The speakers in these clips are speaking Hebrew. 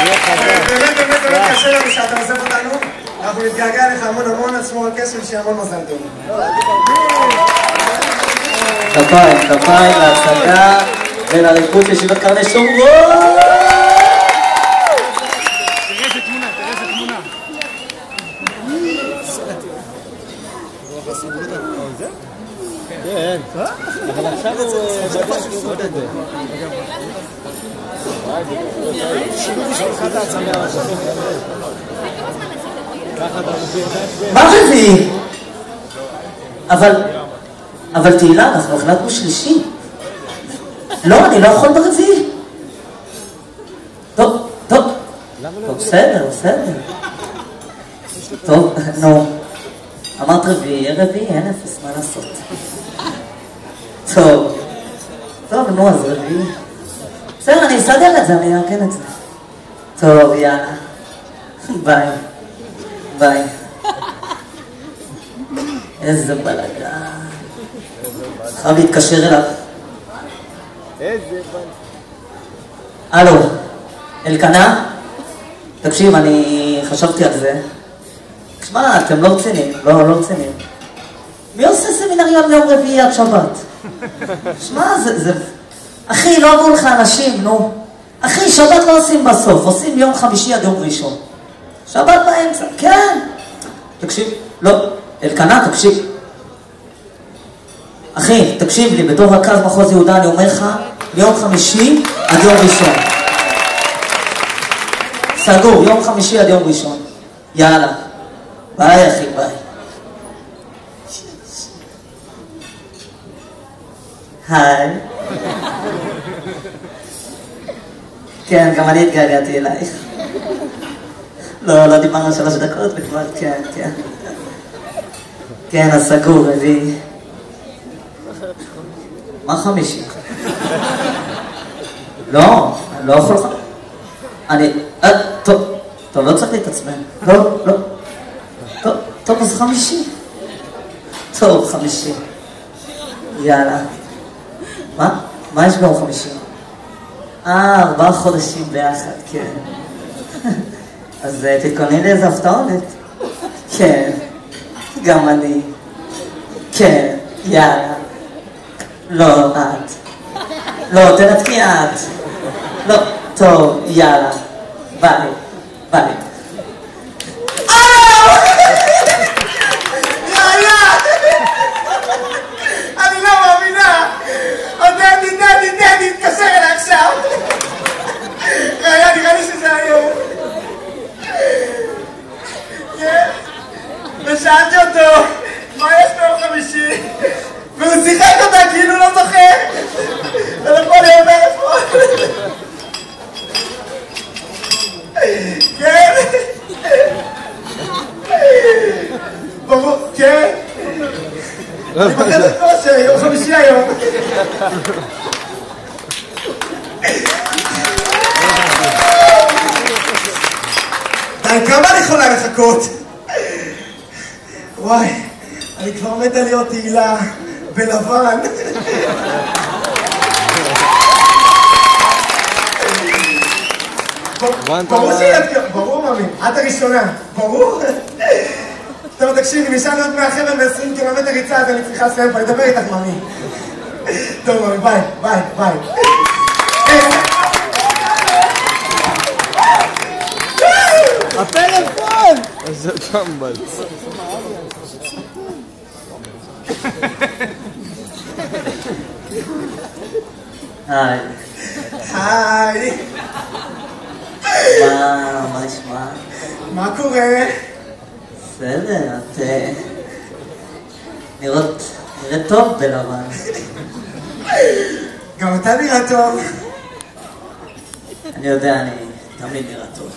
באמת קשה לנו שאתה עוזב אותנו. אנחנו נתגעגע לך המון, עצמו על כסף שיהיה המון מזל טוב. כפיים להצגה ולריקוד של ישיבת קרני שומרון. כן, אבל עכשיו הוא בטח לראות את זה. מה רביעי? אבל תהילה, אנחנו החלטנו שלישי. לא, אני לא יכול ברביעי. טוב. בסדר. טוב, נו. אמרת רביעי, אין אפס, מה לעשות? טוב, נו, אז רביעי. בסדר, אני אסדר את זה, אני אארגן את זה. טוב, יאללה. ביי. איזה בלגן. חייב להתקשר אליו. הלו, אלקנה? תקשיב, אני חשבתי על זה. תשמע, אתם לא רציניים, לא רציניים. מי עושה סמינריון ליום רביעי עד שבת? תשמע, זה... אחי, לא אמרו לך אנשים, נו. אחי, שבת לא עושים בסוף, עושים יום חמישי עד יום ראשון. שבת באמצע, כן. תקשיב, לא, אלקנה, תקשיב. אחי, תקשיב לי, בתור רכז מחוז יהודה אני אומר לך, מיום חמישי עד יום ראשון. סגור, יום חמישי עד יום ראשון. יאללה. ביי, אחי, ביי. היי. כן, גם אני התגעגעתי אלייך. לא דיברנו 3 דקות וכבר, כן. כן, אז סגור, רביעי. מה חמישי? לא יכול לך. טוב, לא צריך להתעצבן. לא. טוב, אז חמישי. טוב, חמישי. יאללה. מה יש ביום חמישי? 4 חודשים ביחד, כן. אז תתכונני לאיזה הפתעות. כן, גם אני. כן, יאללה. לא, את. לא, תנתקי את. לא, טוב, יאללה. ביי. אני לא מאמינה. דדי, תתקשר אליי עכשיו. נראה לי שזה היום. כן. ושאלתי אותו, מה יש ביום חמישי? והוא שיחק אותה כאילו לא זוכר. ולכל יום איפה. כן. ברור, כן. אני בחדר כושר, יום חמישי היום. די, כמה אני יכולה לחכות? וואי, אני כבר מתה להיות תהילה בלבן. ברור, ממי, את הראשונה. ברור? טוב, תקשיבי, נשאר להיות מהחבר'ה ב-20 קילומטר ריצה, אז אני צריכה לסיים פה, לדבר איתך, ממי. טוב, ממי, ביי. הפלאפון! איזה טמבל. היי. מה נשמע? מה קורה? בסדר, את נראית טוב בלבן. גם אתה נראה טוב. אני יודע, אני תמיד נראה טוב.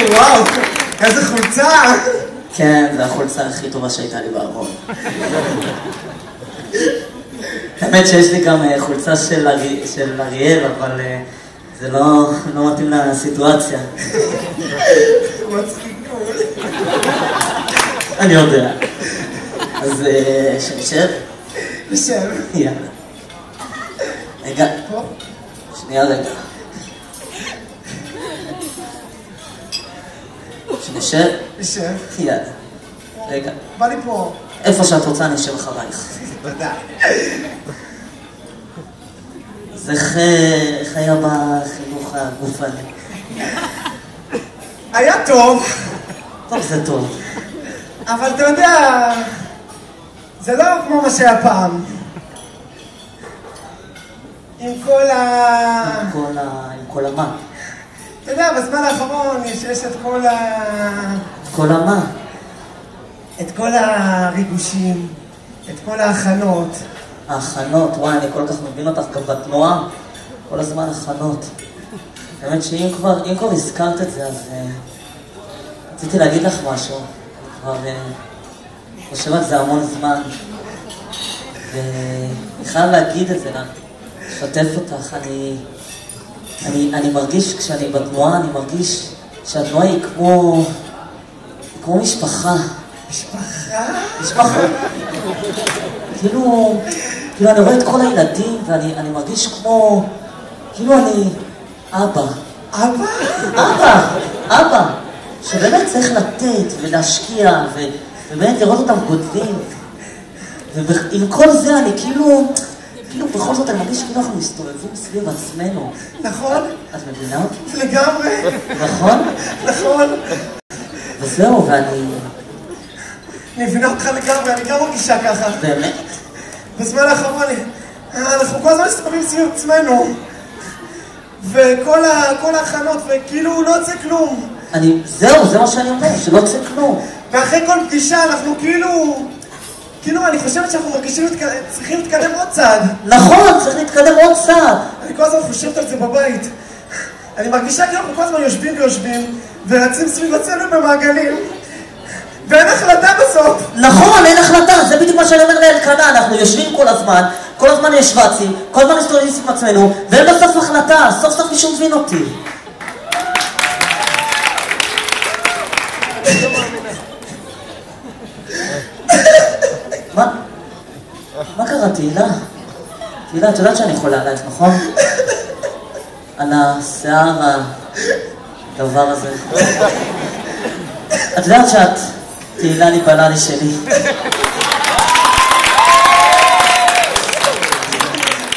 וואו, איזה חולצה! כן, זו החולצה הכי טובה שהייתה לי בארון. האמת שיש לי גם חולצה של אריאל, אבל זה לא מתאים לסיטואציה. מצחיק מאוד. אני יודע. אז שנשב? נשב. יאללה. רגע. שנייה רגע. שנשב? נשב. יד. רגע. בא לי פה. איפה שאת רוצה אני אשב אחרייך. תודה. זה איך היה בחינוך הגופני? היה טוב. טוב, זה טוב. אבל אתה יודע, זה לא כמו מה שהיה פעם. עם כל המה. אתה יודע, בזמן האחרון יש את כל כל המה? את כל הריגושים, את כל ההכנות. ההכנות, וואי, אני כל כך מבין אותך גם בתנועה. כל הזמן הכנות. האמת שאם כבר הזכרת את זה, אז רציתי להגיד לך משהו. כבר חושב על זה המון זמן. ואני חייב להגיד את זה, לשתף אותך. אני מרגיש, כשאני בתנועה, אני מרגיש שהתנועה היא כמו משפחה. משפחה? משפחה. כאילו אני רואה את כל הילדים ואני מרגיש כאילו אני אבא. אבא? אבא. שבאמת צריך לתת ולהשקיע ובאמת לראות אותם גודלים. ועם כל זה אני כאילו בכל זאת אני מרגיש כאילו אנחנו מסתובבים סביב עצמנו. נכון. את מבינה אותי? לגמרי. נכון? נכון. וזהו, ואני מבינה אותך לגמרי, אני גם מרגישה ככה. באמת? בזמן האחרון, אנחנו כל הזמן מסתובבים סביב עצמנו. וכל ההכנות, וכאילו לא יוצא כלום. זהו, זה מה שאני אומר, שלא יוצא כלום. ואחרי כל פגישה אנחנו כאילו אני חושבת שאנחנו צריכים להתקדם עוד צעד. נכון, צריך להתקדם עוד צעד. אני כל הזמן חושבת על זה בבית. אני מרגישה כאילו אנחנו כל הזמן יושבים ורצים סביב עצמנו במעגלים. ואין החלטה בסוף. נכון, אין החלטה, זה בדיוק מה שאני אומר לאלקנה, אנחנו יושבים כל הזמן יש וצים, כל הזמן מסתובבים סביב עצמנו, ואין בסוף החלטה, סוף סוף מישהו מבין אותי. מה קרה, תהילה? תהילה, את יודעת שאני חולה עלייך, נכון? על השיער הדבר הזה. את יודעת שאת תהילה לי בללי שלי.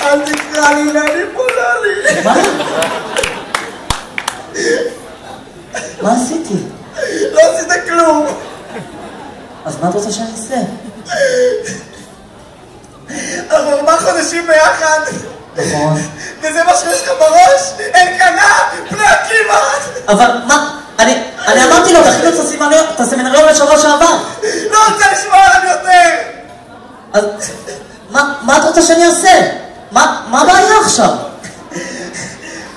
אל תקרא לי ללי בוללי. מה? מה עשיתי? לא עשית כלום. אז מה את רוצה שאני אעשה? אנחנו 4 חודשים ביחד. נכון. וזה מה שיש לך בראש? אלקנה, בני עקיבא. אבל מה? אני אמרתי לו, תכינו את הסמינריון לשבוע שעבר. לא רוצה לשמוע עליו יותר. אז מה את רוצה שאני אעשה? מה הבעיה עכשיו?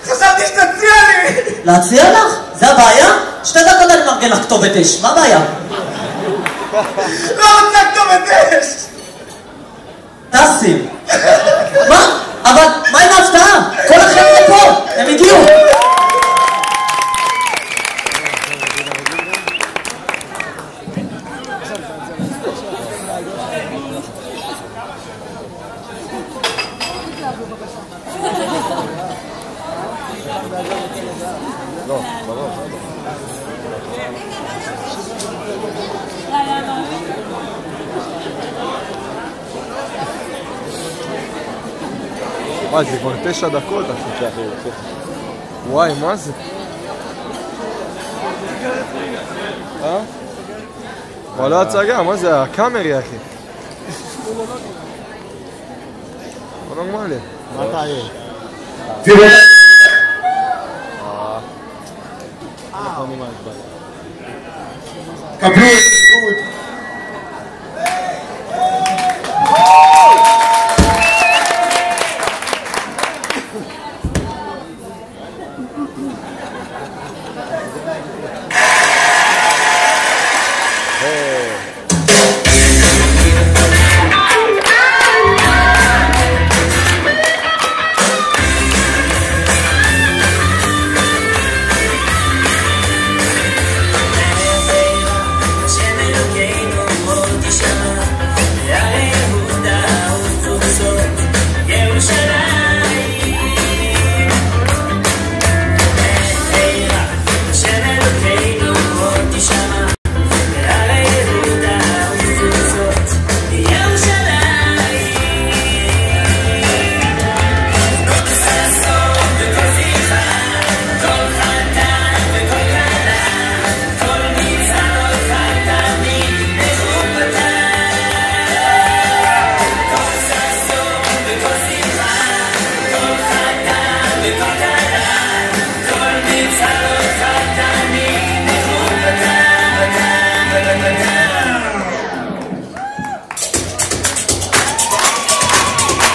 חשבתי שתציע לי. להציע לך? זה הבעיה? 2 דקות אני מארגן לך כתובת אש, מה הבעיה? לא רוצה כתובת אש. תשים. מה? אבל מה עם ההפתעה? כל החבר'ה פה, הם הגיעו. וואי, זה כבר 9 דקות, אחי. וואי, מה זה? כבר לא הצגה, מה זה? הקאמרי, אחי. לא נורמלי. מה אתה יהיה? תראה. קבלו.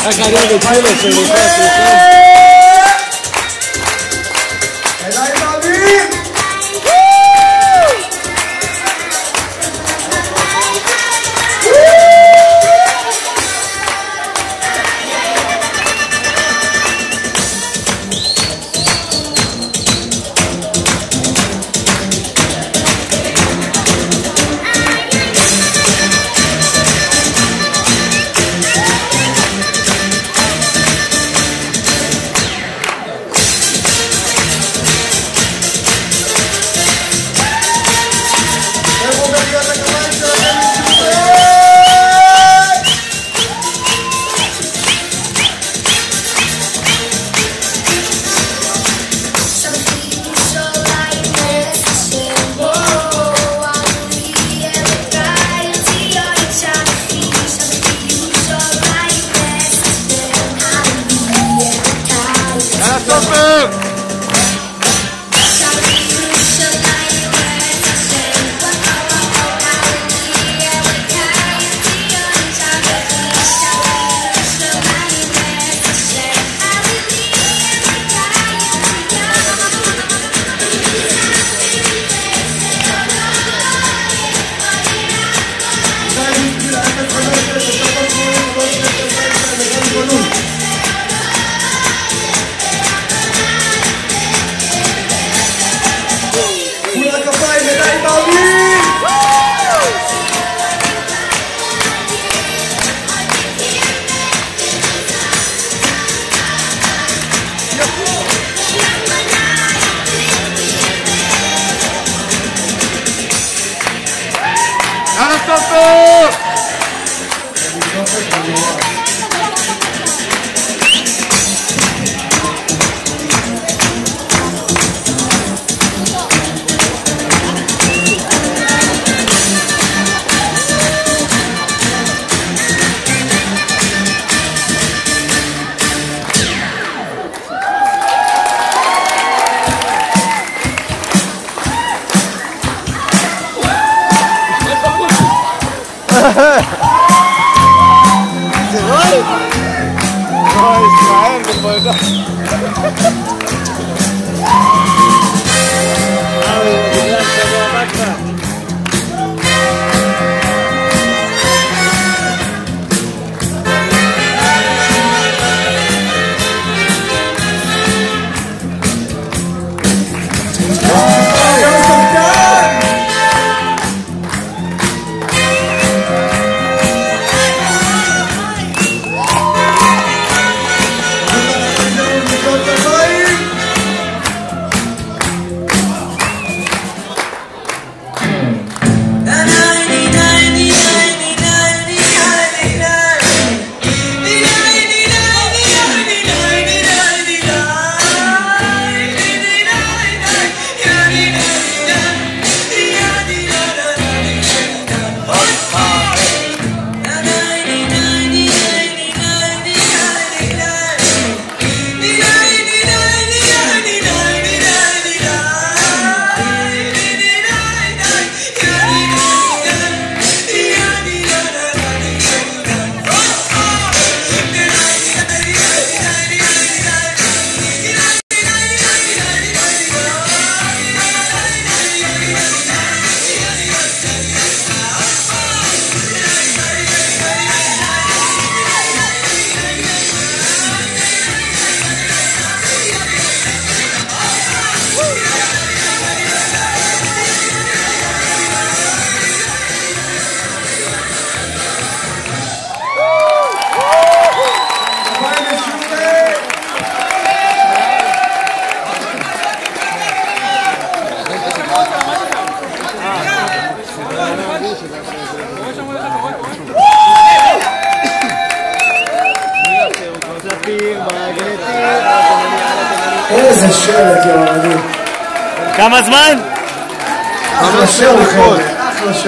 איך אני אוהב את פיילוט שלי, אליי מאמין! זה רוי? רוי, ישראל, בפועדה. בגלל שבוע בקרה. איזה שלט, יואו, כמה זמן? אחלה שלט, אחלה שלט.